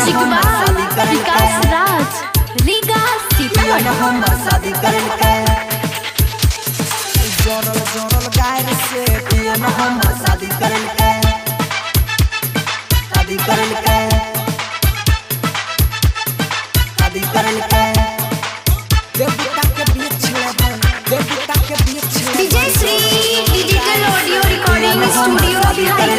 Music by विकास राज रीगा सीतामढ़ी। हम शादी करल के जोरल जोरल गायर से पियन हम शादी करल के शादी करल के शादी करल के देवता के बीच ले देवता के बीच DJ Shri digital audio recording studio Bihar.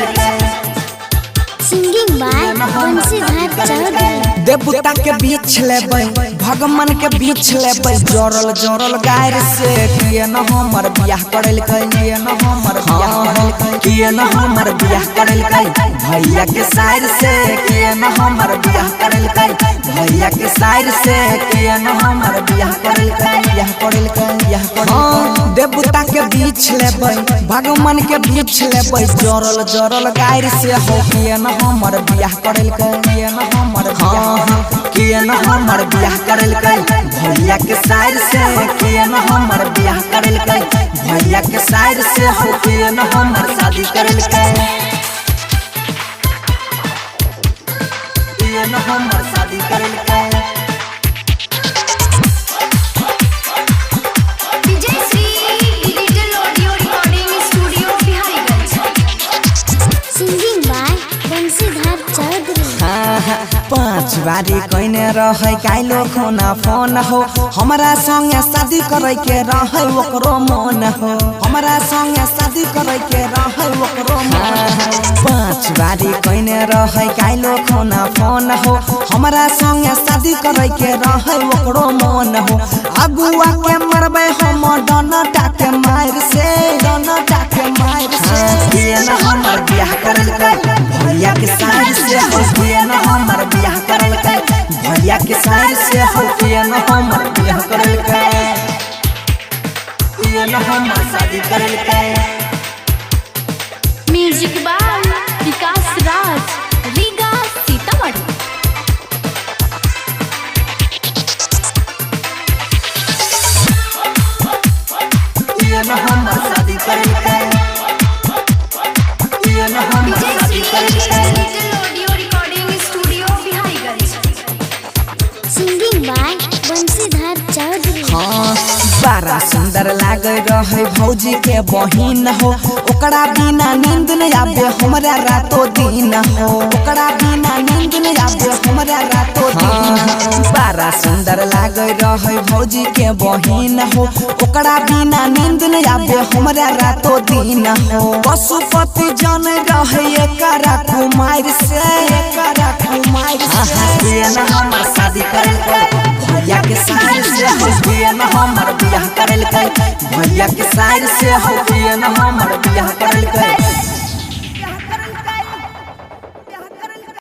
Singing by Bansidhar Chaudhary. देवता के बीच लेबै भगवान के बीच लेबै जोरल जोरल गायर से किए न हमर बियाह करल किए न हमर बियाह किए न हमर बियाह करल भैया के साइर से किए न हमर बियाह करल भैया के साइर से किए न हमर बियाह करल बियाह करल बियाह करल। देवता के बीच लेबै भगवान के बीच लेबै जोरल जोरल गायर से हो किए न हमर बियाह करल किए न हमर किए न हमर बियाह करल भैया के साइर से किए न हमर बियाह करल भैया के साइर से हो किए न हमर शादी करल किए न हमर शादी करल DJ Shri digital audio recording studio Bihariganj. Singing by Bansidhar Chaudhary. 5 बारी कहने रहे काइलो खोना फोन हो हमरा संगे शादी करे के रहे ओकरो मन हो हमरा संगे शादी करे के रहे ओकरो मन हो। 5 बारी कहने रहे काइलो खोना फोन हो हमरा संगे शादी करे के रहे ओकरो मन हो। अगुआ के मरबे हम डनटा के मार से डनटा के मार से किए न हमर बियाह करल भैया के साइर से हो किए न हमर बियाह करल भैया के साइर से हो किए न हमर बियाह करल किए न हमर शादी करल म्यूजिक बाय विकास राज रीगा सीतामढ़ी। किए न हमर शादी करल किए न हमर शादी करल digital audio recording studio Bihariganj. Singing by Bansidhar Chaudhary. बड़ा सुंदर लागे रहे भौजी के बहिन हो ओकरा बिना नींद न आवे हमरा रातो दिन हो ओकरा बिना नींद न आवे हमरा रातो दिन। बड़ा सुंदर लागे रहे भौजी के बहिन हो ओकरा बिना नींद न आवे हमरा रातो दिन हो। पशुपति जन रहे एकरा कुमार से एकरा कुमार से न हमर शादी करल भैया के साइर से हो किए न हमर बियाह करल भैया के साइर से हो किए न हमर बियाह